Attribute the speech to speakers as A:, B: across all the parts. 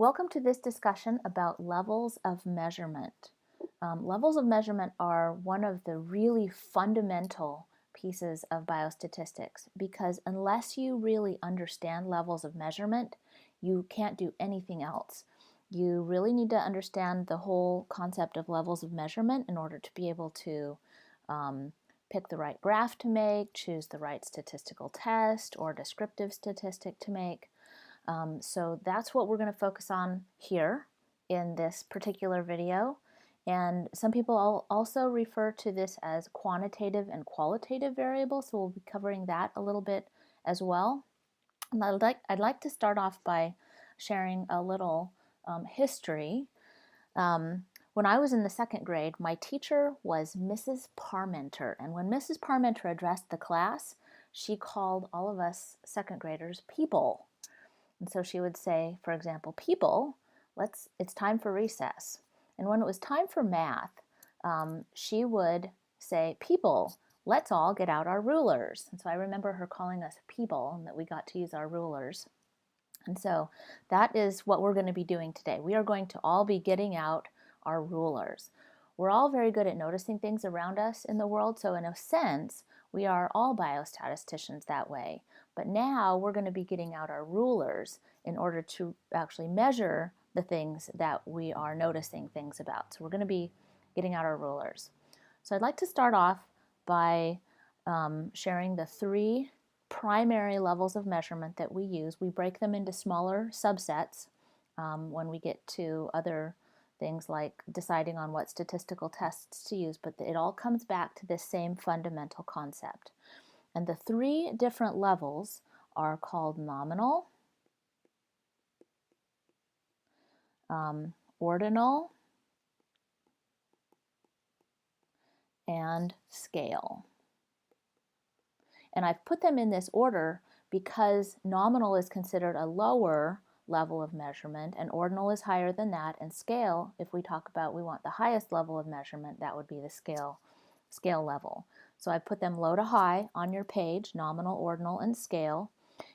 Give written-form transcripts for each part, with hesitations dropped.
A: Welcome to this discussion about levels of measurement. Levels of measurement are one of the really fundamental pieces of biostatistics because unless you really understand levels of measurement, you can't do anything else. You really need to understand the whole concept of levels of measurement in order to be able to pick the right graph to make, choose the right statistical test or descriptive statistic to make. So that's what we're going to focus on here in this particular video. And some people also refer to this as quantitative and qualitative variables, so we'll be covering that a little bit as well. And I'd like to start off by sharing a little history. When I was in the second grade, my teacher was Mrs. Parmenter, and when Mrs. Parmenter addressed the class, she called all of us second graders people. And so she would say, for example, people, it's time for recess. And when it was time for math, she would say, people, let's all get out our rulers. And so I remember her calling us people and that we got to use our rulers. And so that is what we're going to be doing today. We are going to all be getting out our rulers. We're all very good at noticing things around us in the world, so in a sense, we are all biostatisticians that way. But now we're going to be getting out our rulers in order to actually measure the things that we are noticing things about. So we're going to be getting out our rulers. So I'd like to start off by sharing the three primary levels of measurement that we use. We break them into smaller subsets when we get to other things like deciding on what statistical tests to use, but it all comes back to this same fundamental concept. And the three different levels are called nominal, ordinal, and scale. And I've put them in this order because nominal is considered a lower level of measurement and ordinal is higher than that, and scale, if we talk about we want the highest level of measurement, that would be the scale level. So I put them low to high on your page, nominal, ordinal, and scale.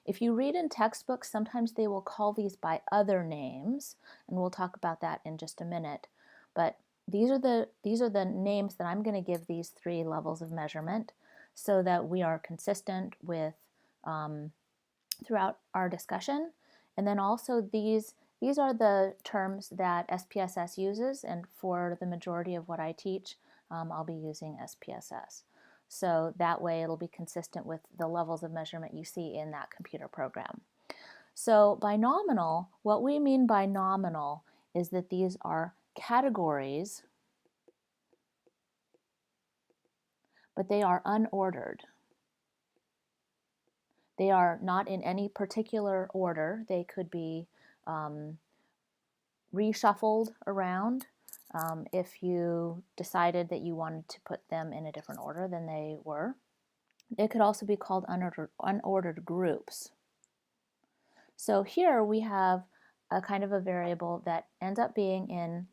A: If you read in textbooks, sometimes they will call these by other names, and we'll talk about that in just a minute. But these are the names that I'm going to give these three levels of measurement so that we are consistent with throughout our discussion. And then also these are the terms that SPSS uses, and for the majority of what I teach, I'll be using SPSS. So that way it'll be consistent with the levels of measurement you see in that computer program. So by nominal, what we mean by nominal is that these are categories, but they are unordered. They are not in any particular order. They could be reshuffled around. If you decided that you wanted to put them in a different order than they were. It could also be called unordered groups. So here we have a kind of a variable that ends up being in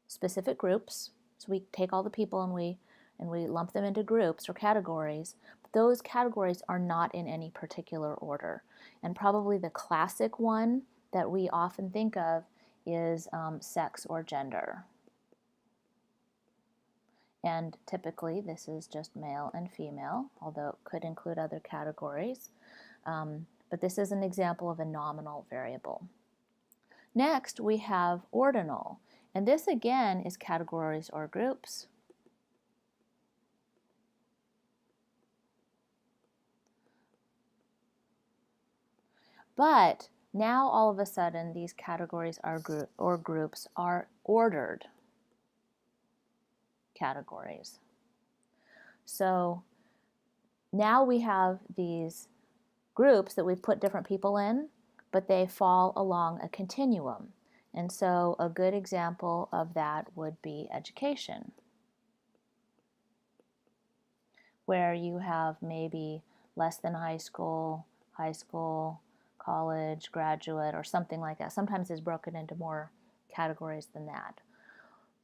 A: specific groups. So we take all the people and we lump them into groups or categories. But those categories are not in any particular order. And probably the classic one that we often think of is sex or gender. And typically this is just male and female, although it could include other categories. But this is an example of a nominal variable. Next we have ordinal, and this again is categories or groups. But now all of a sudden these categories or groups are ordered categories. So now we have these groups that we've put different people in, but they fall along a continuum. And so a good example of that would be education, where you have maybe less than high school, college, graduate, or something like that. Sometimes it's broken into more categories than that.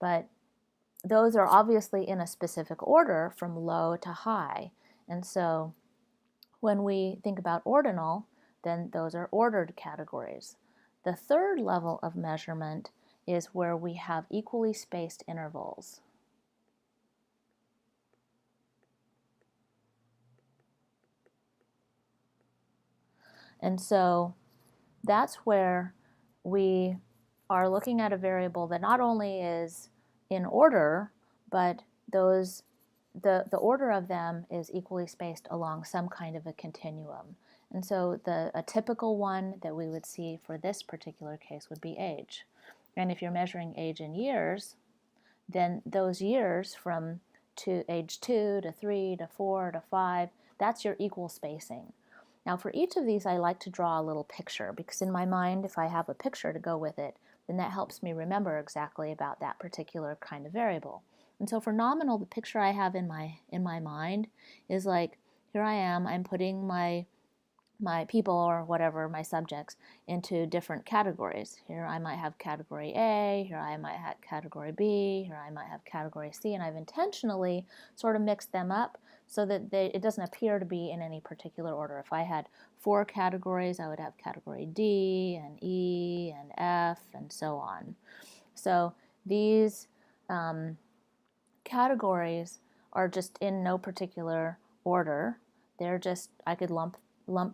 A: But those are obviously in a specific order from low to high. And so when we think about ordinal, then those are ordered categories. The third level of measurement is where we have equally spaced intervals. And so that's where we are looking at a variable that not only is in order, but the order of them is equally spaced along some kind of a continuum. And so a typical one that we would see for this particular case would be age. And if you're measuring age in years, then those years from age 2 to 3 to 4 to 5, that's your equal spacing. Now for each of these I like to draw a little picture, because in my mind, if I have a picture to go with it, then that helps me remember exactly about that particular kind of variable. And so for nominal, the picture I have in my mind is like, here I am, I'm putting my people, or whatever, my subjects, into different categories. Here I might have category A, here I might have category B, here I might have category C, and I've intentionally sort of mixed them up so that it doesn't appear to be in any particular order. If I had 4 categories, I would have category D and E and F and so on. So these categories are just in no particular order. They're just, I could lump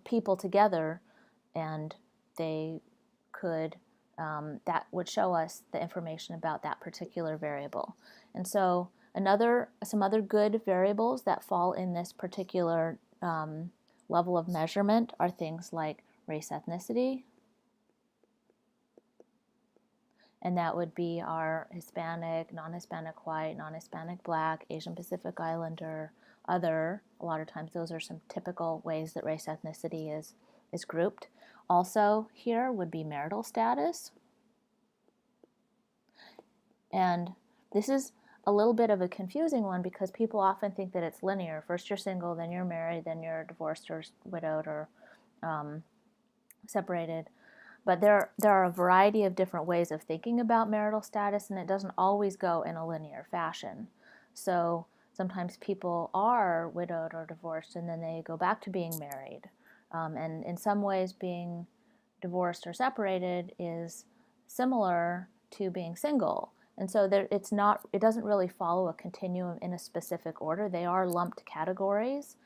A: people together, and they could, that would show us the information about that particular variable. And so some other good variables that fall in this particular level of measurement are things like race, ethnicity, and that would be our Hispanic, non-Hispanic white, non-Hispanic black, Asian Pacific Islander, other. A lot of times those are some typical ways that race, ethnicity is grouped. Also here would be marital status. And this is a little bit of a confusing one because people often think that it's linear. First you're single, then you're married, then you're divorced or widowed or separated. But there are a variety of different ways of thinking about marital status, and it doesn't always go in a linear fashion. So sometimes people are widowed or divorced, and then they go back to being married. And in some ways, being divorced or separated is similar to being single. And so it doesn't really follow a continuum in a specific order. They are lumped categories,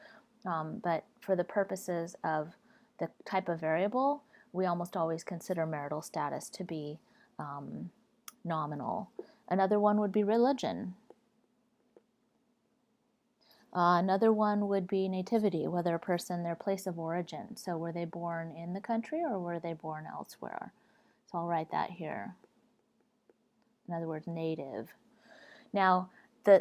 A: but for the purposes of the type of variable, we almost always consider marital status to be nominal. Another one would be religion. Another one would be nativity, whether a person, their place of origin. So were they born in the country or were they born elsewhere? So I'll write that here. In other words, native. Now,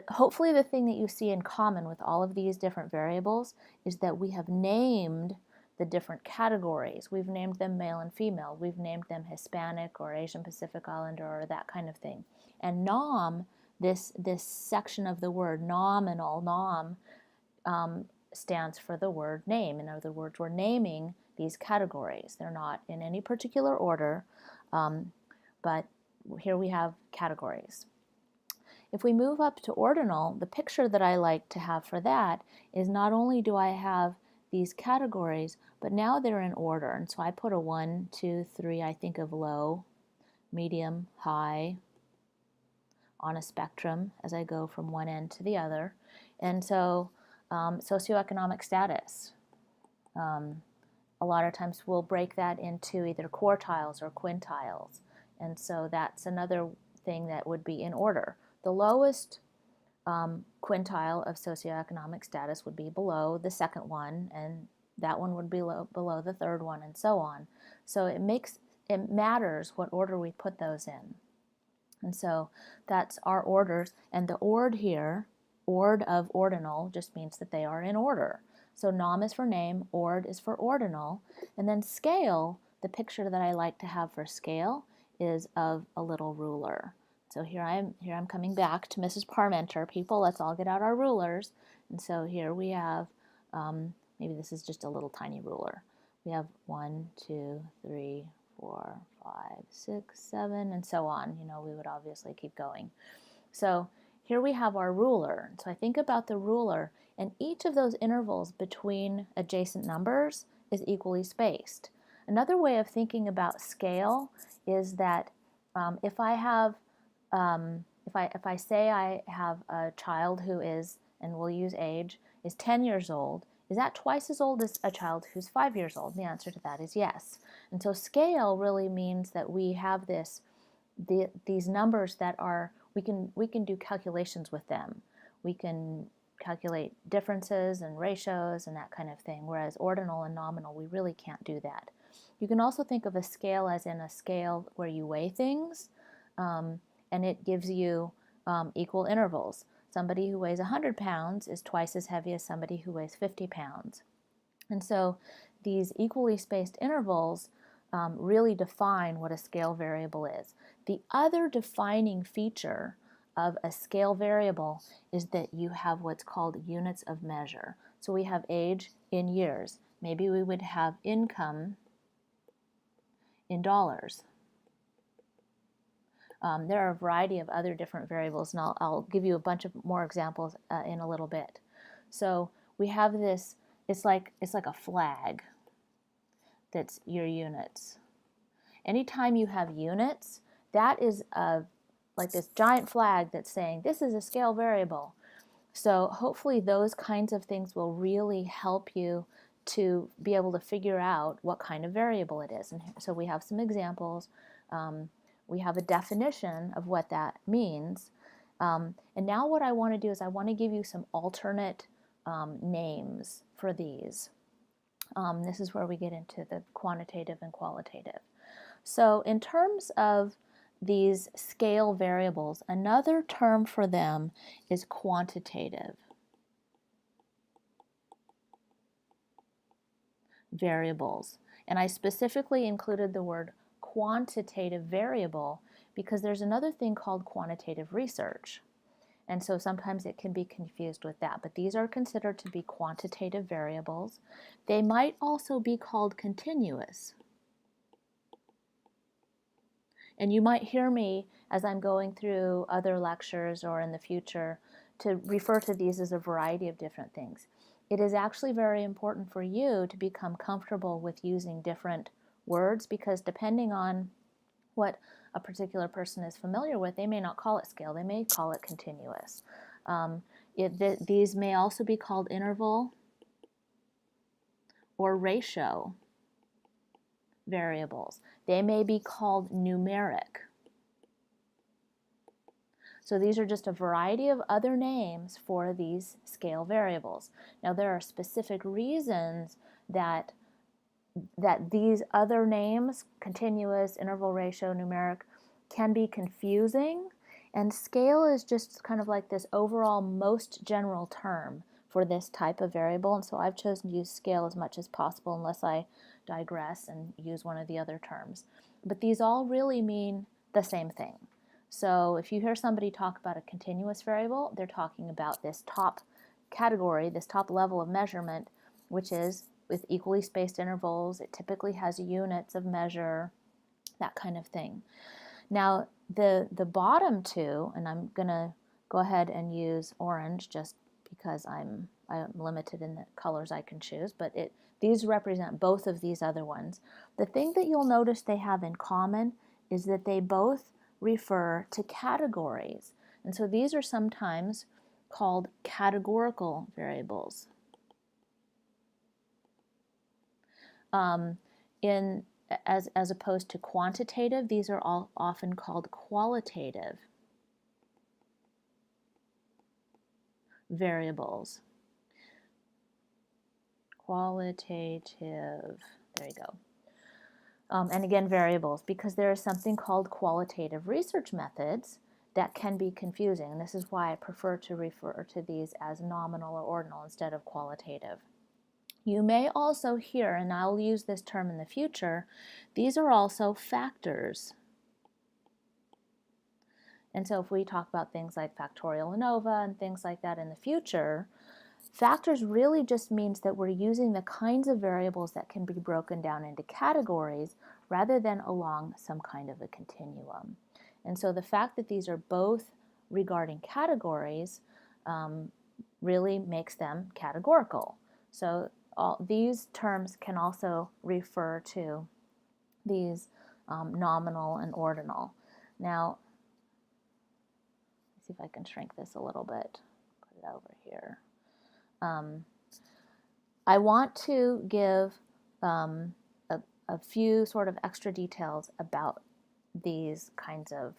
A: hopefully the thing that you see in common with all of these different variables is that we have named the different categories. We've named them male and female. We've named them Hispanic or Asian Pacific Islander or that kind of thing. And nom, this section of the word nominal, nom, stands for the word name. In other words, we're naming these categories. They're not in any particular order, but here we have categories. If we move up to ordinal, the picture that I like to have for that is not only do I have these categories, but now they're in order. And so I put a 1, 2, 3, I think of low, medium, high on a spectrum as I go from one end to the other. And so socioeconomic status. A lot of times we'll break that into either quartiles or quintiles. And so that's another thing that would be in order. The lowest quintile of socioeconomic status would be below the second one, and that one would be below the third one, and so on. So it matters what order we put those in. And so that's our orders, and the ord here, ord of ordinal, just means that they are in order. So nom is for name, ord is for ordinal, and then scale, the picture that I like to have for scale is of a little ruler. So here I'm coming back to Mrs. Parmenter. People, let's all get out our rulers. And so here we have, maybe this is just a little tiny ruler. We have 1, 2, 3, 4, 5, 6, 7, and so on. You know, we would obviously keep going. So here we have our ruler. So I think about the ruler, and each of those intervals between adjacent numbers is equally spaced. Another way of thinking about scale is that if I have, if I say I have a child who is, and we'll use age, is 10 years old, is that twice as old as a child who's 5 years old? The answer to that is yes. And so scale really means that we have these numbers that are, we can do calculations with them. We can calculate differences and ratios and that kind of thing, whereas ordinal and nominal, we really can't do that. You can also think of a scale as in a scale where you weigh things, and it gives you equal intervals. Somebody who weighs 100 pounds is twice as heavy as somebody who weighs 50 pounds. And so these equally spaced intervals really define what a scale variable is. The other defining feature of a scale variable is that you have what's called units of measure. So we have age in years. Maybe we would have income in dollars. There are a variety of other different variables, and I'll give you a bunch of more examples in a little bit. So we have this, it's like a flag that's your units. Anytime you have units, that is like this giant flag that's saying this is a scale variable. So hopefully those kinds of things will really help you to be able to figure out what kind of variable it is. And so we have some examples. We have a definition of what that means. And now what I want to do is I want to give you some alternate names for these. This is where we get into the quantitative and qualitative. So in terms of these scale variables, another term for them is quantitative variables. And I specifically included the word quantitative variable because there's another thing called quantitative research. And so sometimes it can be confused with that, but these are considered to be quantitative variables. They might also be called continuous. And you might hear me as I'm going through other lectures or in the future to refer to these as a variety of different things. It is actually very important for you to become comfortable with using different words because depending on what a particular person is familiar with, they may not call it scale, they may call it continuous. These may also be called interval or ratio variables. They may be called numeric. So these are just a variety of other names for these scale variables. Now there are specific reasons that these other names, continuous, interval, ratio, numeric, can be confusing, and scale is just kind of like this overall most general term for this type of variable, and so I've chosen to use scale as much as possible unless I digress and use one of the other terms. But these all really mean the same thing. So if you hear somebody talk about a continuous variable, they're talking about this top category, this top level of measurement, which is with equally spaced intervals. It typically has units of measure, that kind of thing. Now the bottom two, and I'm going to go ahead and use orange just because I'm limited in the colors I can choose, but these represent both of these other ones. The thing that you'll notice they have in common is that they both refer to categories. And so these are sometimes called categorical variables. As opposed to quantitative, these are all often called qualitative variables. Qualitative, there you go. And again, variables, because there is something called qualitative research methods that can be confusing. And this is why I prefer to refer to these as nominal or ordinal instead of qualitative. You may also hear, and I'll use this term in the future, these are also factors. And so if we talk about things like factorial ANOVA and things like that in the future, factors really just means that we're using the kinds of variables that can be broken down into categories rather than along some kind of a continuum. And so the fact that these are both regarding categories really makes them categorical. So these terms can also refer to these nominal and ordinal. Now, let's see if I can shrink this a little bit. Put it over here. I want to give a few sort of extra details about these kinds of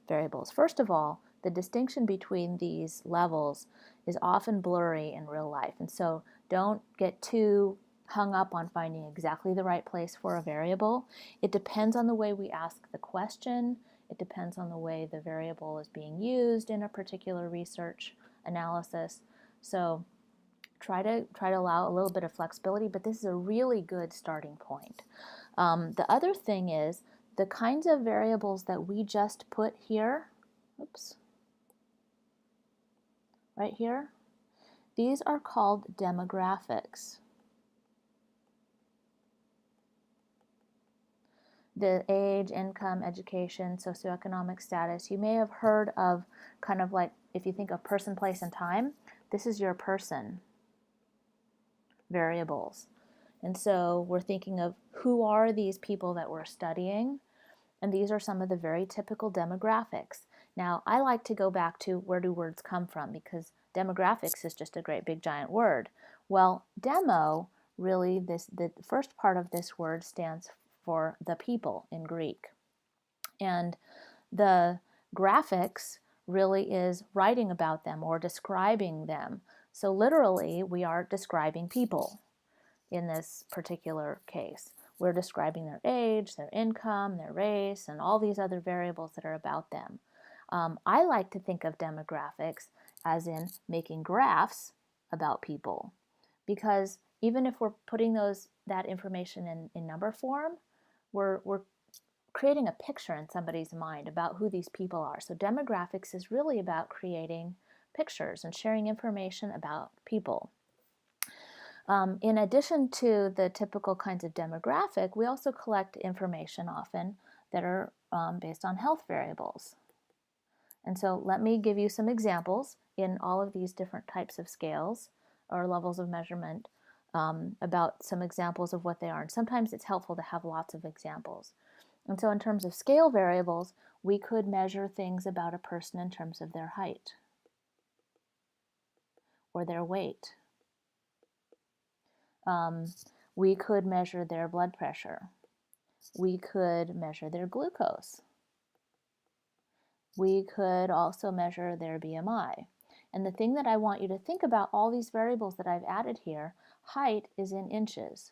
A: variables. First of all, the distinction between these levels is often blurry in real life, and so don't get too hung up on finding exactly the right place for a variable. It depends on the way we ask the question. It depends on the way the variable is being used in a particular research analysis. So try to allow a little bit of flexibility, but this is a really good starting point. The other thing is the kinds of variables that we just put here, oops, right here, these are called demographics. The age, income, education, socioeconomic status. You may have heard of kind of like, if you think of person, place, and time, this is your person variables. And so we're thinking of who are these people that we're studying, and these are some of the very typical demographics. Now, I like to go back to where do words come from, because demographics is just a great big giant word. Well, demo, really, the first part of this word stands for the people in Greek. And the graphics really is writing about them or describing them. So literally, we are describing people in this particular case. We're describing their age, their income, their race, and all these other variables that are about them. I like to think of demographics as in making graphs about people, because even if we're putting that information in number form, we're creating a picture in somebody's mind about who these people are. So demographics is really about creating pictures and sharing information about people. In addition to the typical kinds of demographic, we also collect information often that are based on health variables. And so let me give you some examples in all of these different types of scales or levels of measurement about some examples of what they are. And sometimes it's helpful to have lots of examples. And so in terms of scale variables, we could measure things about a person in terms of their height or their weight. We could measure their blood pressure. We could measure their glucose. We could also measure their BMI. And the thing that I want you to think about, all these variables that I've added here, height is in inches.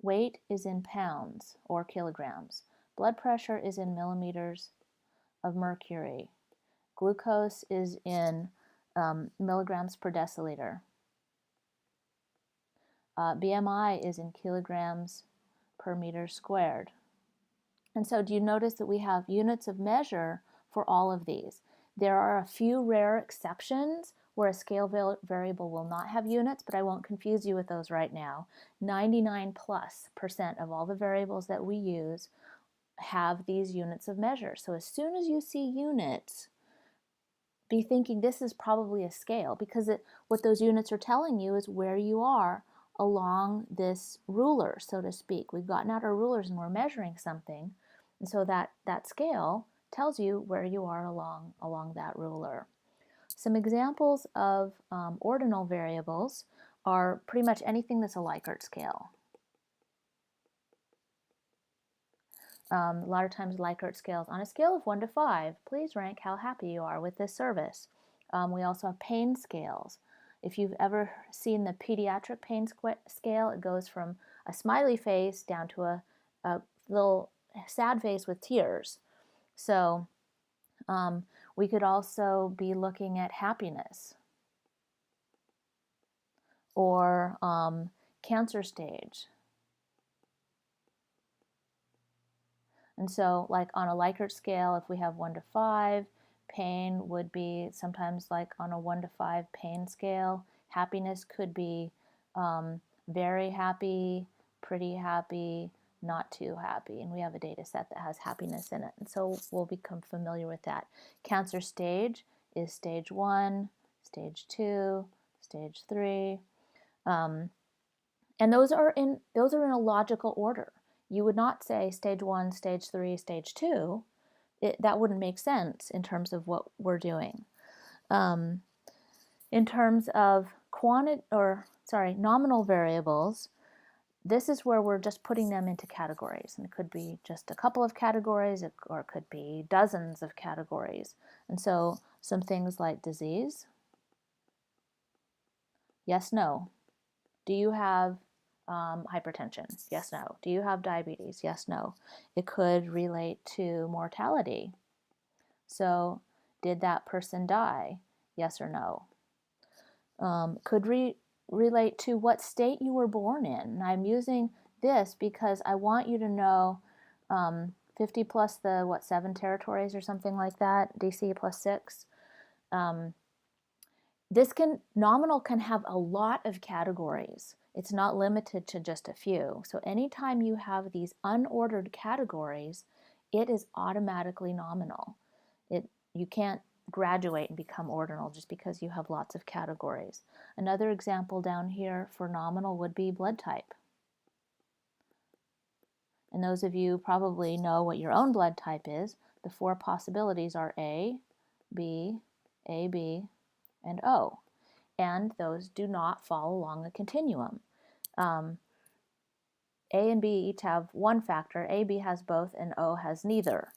A: Weight is in pounds or kilograms. Blood pressure is in millimeters of mercury. Glucose is in milligrams per deciliter. BMI is in kilograms per meter squared. And so do you notice that we have units of measure for all of these? There are a few rare exceptions where a scale variable will not have units, but I won't confuse you with those right now. 99+% of all the variables that we use have these units of measure. So as soon as you see units, be thinking this is probably a scale, because what those units are telling you is where you are along this ruler, so to speak. We've gotten out our rulers and we're measuring something, and so that scale tells you where you are along that ruler. Some examples of ordinal variables are pretty much anything that's a Likert scale. A lot of times Likert scales, on a scale of 1 to 5, please rank how happy you are with this service. We also have pain scales. If you've ever seen the pediatric pain scale, it goes from a smiley face down to a little sad face with tears. So we could also be looking at happiness or cancer stage. And so like on a Likert scale, if we have 1 to 5, pain would be sometimes like on a 1 to 5 pain scale. Happiness could be very happy, pretty happy, not too happy. And we have a data set that has happiness in it. And so we'll become familiar with that. Cancer stage is stage 1, stage 2, stage 3. And those are in a logical order. you would not say stage 1, stage 3, stage 2. That wouldn't make sense in terms of what we're doing. In terms of nominal variables, this is where we're just putting them into categories. And it could be just a couple of categories, or it could be dozens of categories. And so some things like disease, yes, no. Do you have hypertension? Yes, no. Do you have diabetes? Yes, no. It could relate to mortality. So did that person die? Yes or no. Could relate to what state you were born in. And I'm using this because I want you to know 50 plus the, 7 territories or something like that, DC plus 6. Nominal can have a lot of categories. It's not limited to just a few. So anytime you have these unordered categories, it is automatically nominal. You can't graduate and become ordinal just because you have lots of categories. Another example down here for nominal would be blood type. And those of you probably know what your own blood type is. The 4 possibilities are A, B, AB, and O. And those do not fall along a continuum. A and B each have one factor. AB has both and O has neither.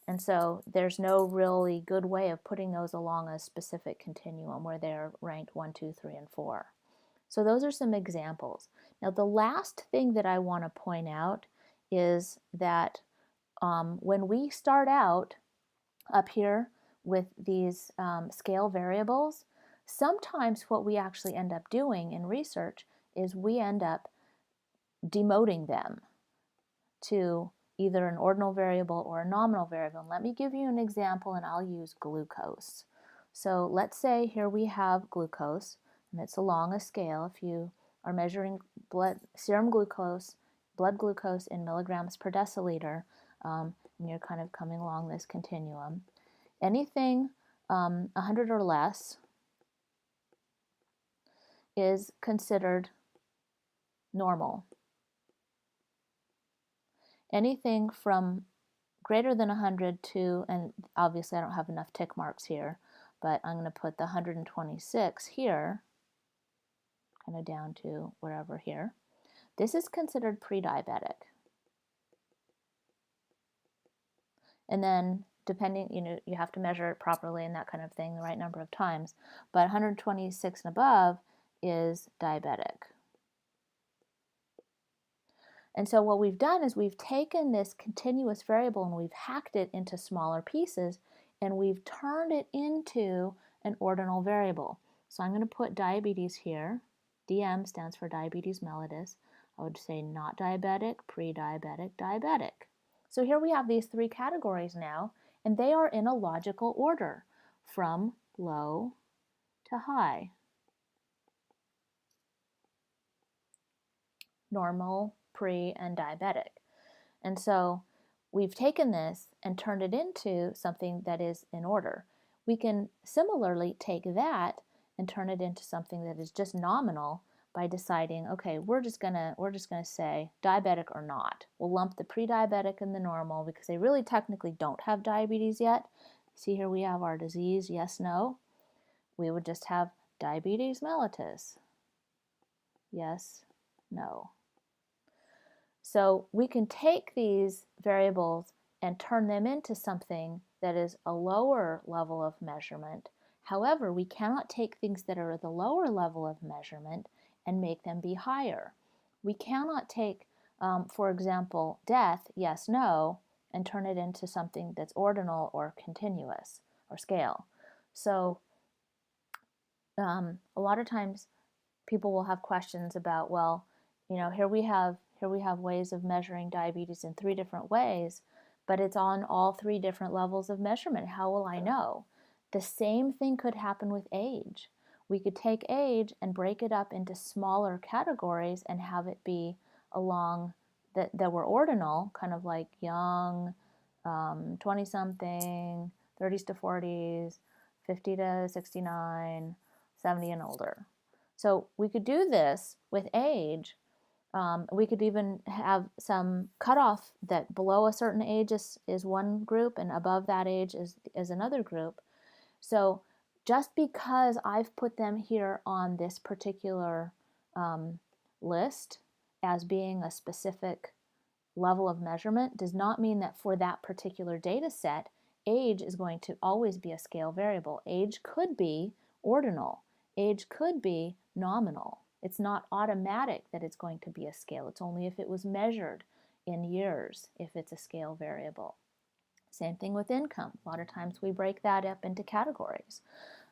A: And so there's no really good way of putting those along a specific continuum where they're ranked 1, 2, 3, and 4. So those are some examples. Now the last thing that I want to point out is that when we start out up here with these scale variables, sometimes what we actually end up doing in research is we end up demoting them to either an ordinal variable or a nominal variable. And let me give you an example, and I'll use glucose. So let's say here we have glucose, and it's along a scale. If you are measuring serum glucose, blood glucose in milligrams per deciliter, and you're kind of coming along this continuum, anything 100 or less is considered normal. Anything from greater than 100 to, and obviously I don't have enough tick marks here, but I'm going to put the 126 here, kind of down to wherever here. This is considered pre-diabetic. And then depending, you have to measure it properly and that kind of thing, the right number of times, but 126 and above is diabetic. And so what we've done is we've taken this continuous variable and we've hacked it into smaller pieces, and we've turned it into an ordinal variable. So I'm going to put diabetes here. DM stands for diabetes mellitus. I would say not diabetic, pre-diabetic, diabetic. So here we have these 3 categories now, and they are in a logical order from low to high. Normal, pre, and diabetic. And so we've taken this and turned it into something that is in order. We can similarly take that and turn it into something that is just nominal by deciding, okay, we're just gonna say diabetic or not. We'll lump the pre-diabetic and the normal because they really technically don't have diabetes yet. See here we have our disease, yes, no. We would just have diabetes mellitus, yes, no. So we can take these variables and turn them into something that is a lower level of measurement. However, we cannot take things that are at the lower level of measurement and make them be higher. We cannot take, for example, death, yes, no, and turn it into something that's ordinal or continuous or scale. So a lot of times people will have questions about, well, here we have ways of measuring diabetes in 3 different ways, but it's on all 3 different levels of measurement. How will I know? The same thing could happen with age. We could take age and break it up into smaller categories and have it be along that were ordinal, kind of like young, 20-something, 30s to 40s, 50 to 69, 70 and older. So we could do this with age, We could even have some cutoff that below a certain age is one group and above that age is another group. So just because I've put them here on this particular list as being a specific level of measurement does not mean that for that particular data set, age is going to always be a scale variable. Age could be ordinal. Age could be nominal. It's not automatic that it's going to be a scale. It's only if it was measured in years if it's a scale variable. Same thing with income. A lot of times we break that up into categories.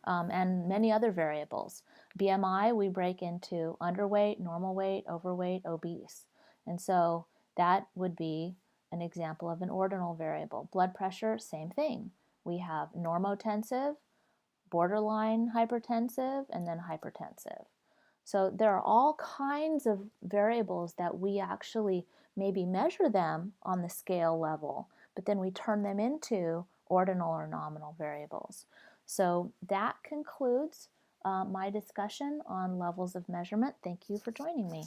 A: And many other variables. BMI we break into underweight, normal weight, overweight, obese. And so that would be an example of an ordinal variable. Blood pressure, same thing. We have normotensive, borderline hypertensive, and then hypertensive. So there are all kinds of variables that we actually maybe measure them on the scale level, but then we turn them into ordinal or nominal variables. So that concludes my discussion on levels of measurement. Thank you for joining me.